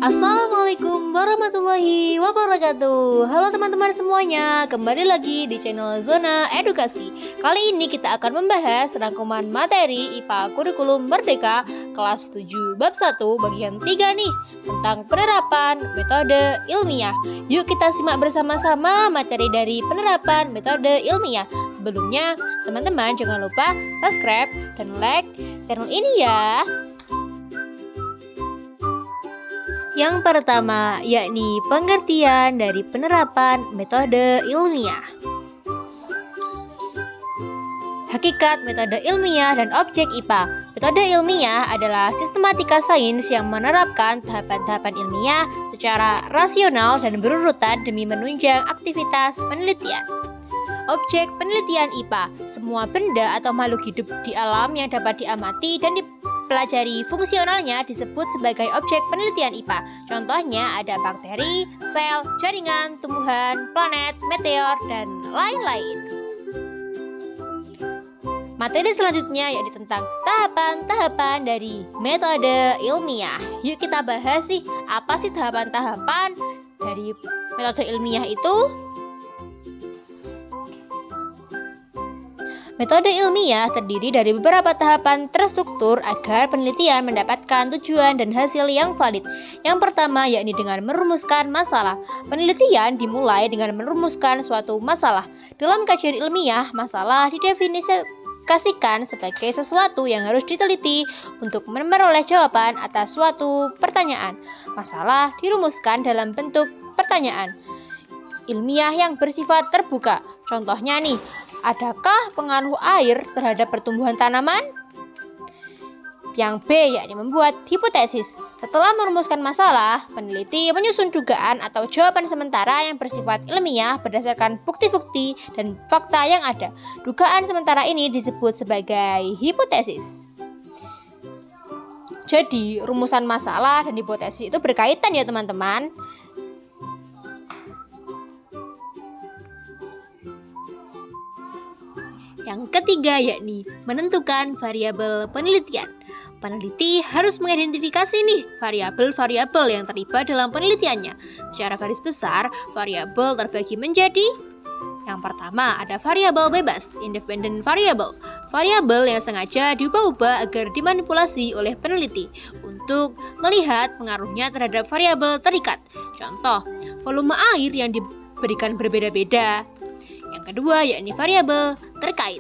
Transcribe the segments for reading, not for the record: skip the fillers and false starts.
Assalamualaikum warahmatullahi wabarakatuh. Halo teman-teman semuanya, kembali lagi di channel Zona Edukasi. Kali ini kita akan membahas rangkuman materi IPA Kurikulum Merdeka kelas 7 bab 1 bagian 3 nih, tentang penerapan metode ilmiah. Yuk kita simak bersama-sama materi dari penerapan metode ilmiah. Sebelumnya, teman-teman jangan lupa subscribe dan like channel ini ya. Yang pertama, yakni pengertian dari penerapan metode ilmiah. Hakikat metode ilmiah dan objek IPA. Metode ilmiah adalah sistematika sains yang menerapkan tahapan-tahapan ilmiah secara rasional dan berurutan demi menunjang aktivitas penelitian. Objek penelitian IPA, semua benda atau makhluk hidup di alam yang dapat diamati dan pelajari fungsionalnya disebut sebagai objek penelitian IPA. Contohnya ada bakteri, sel, jaringan, tumbuhan, planet, meteor, dan lain-lain. Materi selanjutnya yaitu tentang tahapan-tahapan dari metode ilmiah. Yuk kita bahas apa sih tahapan-tahapan dari metode ilmiah itu? Metode ilmiah terdiri dari beberapa tahapan terstruktur agar penelitian mendapatkan tujuan dan hasil yang valid. Yang pertama yakni dengan merumuskan masalah. Penelitian dimulai dengan merumuskan suatu masalah. Dalam kajian ilmiah, masalah didefinisikan sebagai sesuatu yang harus diteliti untuk memperoleh jawaban atas suatu pertanyaan. Masalah dirumuskan dalam bentuk pertanyaan ilmiah yang bersifat terbuka. Contohnya nih, adakah pengaruh air terhadap pertumbuhan tanaman? Yang B yakni membuat hipotesis. Setelah merumuskan masalah, peneliti menyusun dugaan atau jawaban sementara yang bersifat ilmiah berdasarkan bukti-bukti dan fakta yang ada. Dugaan sementara ini disebut sebagai hipotesis. Jadi, rumusan masalah dan hipotesis itu berkaitan ya teman-teman. Yang ketiga yakni menentukan variabel penelitian. Peneliti harus mengidentifikasi variabel-variabel yang terlibat dalam penelitiannya. Secara garis besar, variabel terbagi menjadi: yang pertama ada variabel bebas, independent variable. Variabel yang sengaja diubah-ubah agar dimanipulasi oleh peneliti untuk melihat pengaruhnya terhadap variabel terikat. Contoh, volume air yang diberikan berbeda-beda. Yang kedua yakni variabel terkait,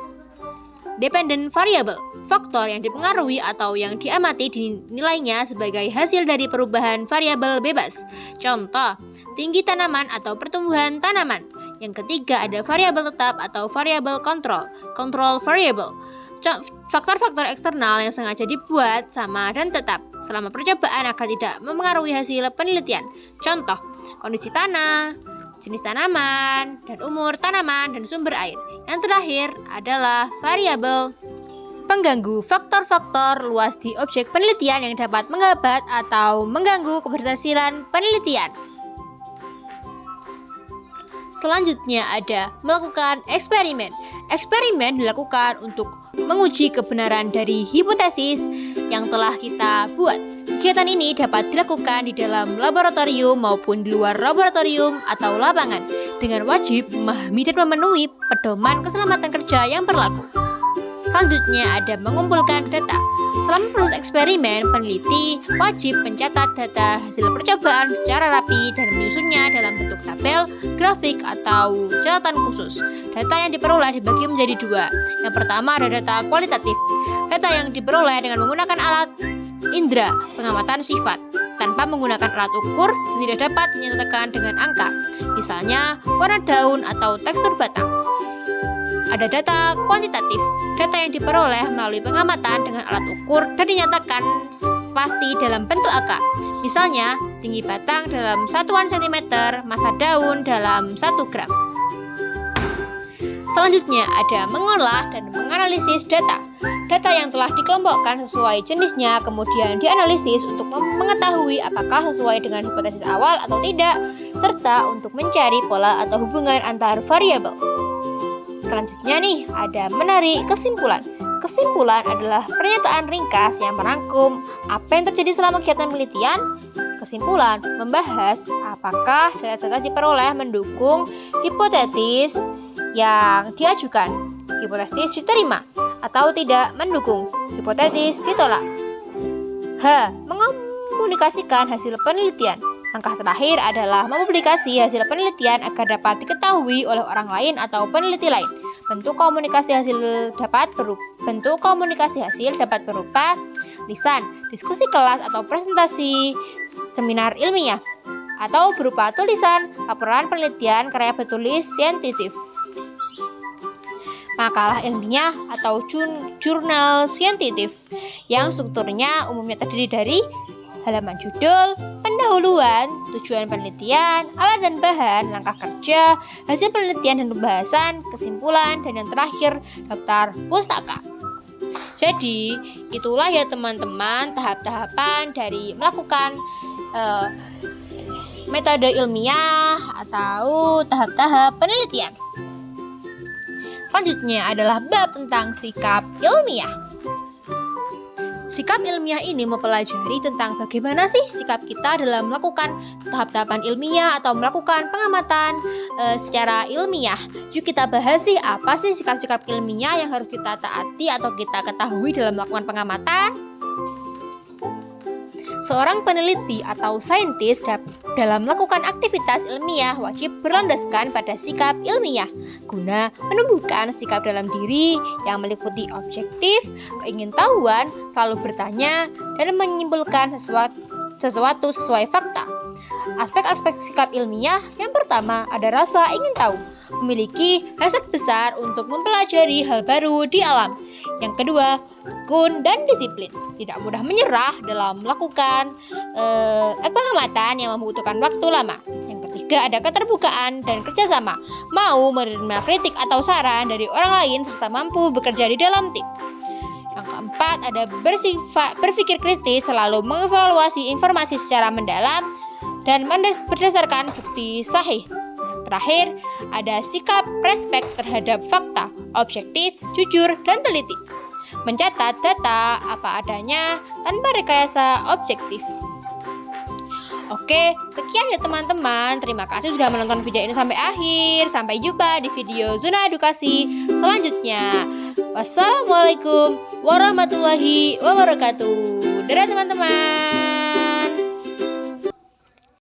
dependent variable. Faktor yang dipengaruhi atau yang diamati dinilainya sebagai hasil dari perubahan variabel bebas. Contoh, tinggi tanaman atau pertumbuhan tanaman. Yang ketiga ada variabel tetap atau variabel control variable. Faktor-faktor eksternal yang sengaja dibuat sama dan tetap selama percobaan agar tidak mempengaruhi hasil penelitian. Contoh, kondisi tanah, jenis tanaman, dan umur tanaman dan sumber air. Yang terakhir adalah variabel pengganggu, faktor-faktor luas di objek penelitian yang dapat menghambat atau mengganggu keberhasilan penelitian. Selanjutnya ada melakukan eksperimen. Eksperimen dilakukan untuk menguji kebenaran dari hipotesis yang telah kita buat. Kegiatan ini dapat dilakukan di dalam laboratorium maupun di luar laboratorium atau lapangan dengan wajib memahami dan memenuhi pedoman keselamatan kerja yang berlaku. Selanjutnya ada mengumpulkan data. Selama proses eksperimen, peneliti wajib mencatat data hasil percobaan secara rapi dan menyusunnya dalam bentuk tabel, grafik, atau catatan khusus. Data yang diperoleh dibagi menjadi dua. Yang pertama ada data kualitatif. Data yang diperoleh dengan menggunakan alat indera pengamatan sifat tanpa menggunakan alat ukur dan tidak dapat dinyatakan dengan angka, misalnya warna daun atau tekstur batang. Ada data kuantitatif, data yang diperoleh melalui pengamatan dengan alat ukur dan dinyatakan pasti dalam bentuk angka, misalnya tinggi batang dalam satuan sentimeter, massa daun dalam 1 gram. Selanjutnya ada mengolah dan menganalisis data. Data yang telah dikelompokkan sesuai jenisnya kemudian dianalisis untuk mengetahui apakah sesuai dengan hipotesis awal atau tidak, serta untuk mencari pola atau hubungan antar variabel. Selanjutnya ada menarik kesimpulan. Kesimpulan adalah pernyataan ringkas yang merangkum apa yang terjadi selama kegiatan penelitian, Kesimpulan, membahas apakah data-data diperoleh mendukung hipotesis yang diajukan, hipotesis diterima, atau tidak mendukung, hipotesis ditolak. H. Mengomunikasikan hasil penelitian. Langkah terakhir adalah mempublikasi hasil penelitian agar dapat diketahui oleh orang lain atau peneliti lain. Bentuk komunikasi hasil dapat berupa lisan, diskusi kelas atau presentasi seminar ilmiah, atau berupa tulisan, laporan penelitian, karya bertulis saintifik, makalah ilmiah atau jurnal saintifik yang strukturnya umumnya terdiri dari halaman judul, pendahuluan, tujuan penelitian, alat dan bahan, langkah kerja, hasil penelitian dan pembahasan, kesimpulan, dan yang terakhir daftar pustaka. Jadi itulah ya teman-teman tahap-tahapan dari melakukan metode ilmiah atau tahap-tahap penelitian. Selanjutnya adalah bab tentang sikap ilmiah. Sikap ilmiah ini mempelajari tentang bagaimana sih sikap kita dalam melakukan tahap-tahapan ilmiah atau melakukan pengamatan secara ilmiah. Yuk kita bahas sih apa sih sikap-sikap ilmiah yang harus kita taati atau kita ketahui dalam melakukan pengamatan. Seorang peneliti atau saintis dalam melakukan aktivitas ilmiah wajib berlandaskan pada sikap ilmiah guna menumbuhkan sikap dalam diri yang meliputi objektif, keingintahuan, selalu bertanya, dan menyimpulkan sesuatu sesuai fakta. Aspek-aspek sikap ilmiah yang pertama ada rasa ingin tahu, memiliki hasrat besar untuk mempelajari hal baru di alam. Yang kedua, tekun dan disiplin, tidak mudah menyerah dalam melakukan pengamatan yang membutuhkan waktu lama. Yang ketiga, ada keterbukaan dan kerjasama, mau menerima kritik atau saran dari orang lain serta mampu bekerja di dalam tim. Yang keempat, ada berpikir kritis, selalu mengevaluasi informasi secara mendalam dan berdasarkan bukti sahih. Yang terakhir, ada sikap respek terhadap fakta, objektif, jujur, dan teliti. Mencatat data apa adanya tanpa rekayasa objektif. Oke, sekian ya teman-teman. Terima kasih sudah menonton video ini sampai akhir. Sampai jumpa di video Zona Edukasi selanjutnya. Wassalamualaikum warahmatullahi wabarakatuh. Dadah teman-teman.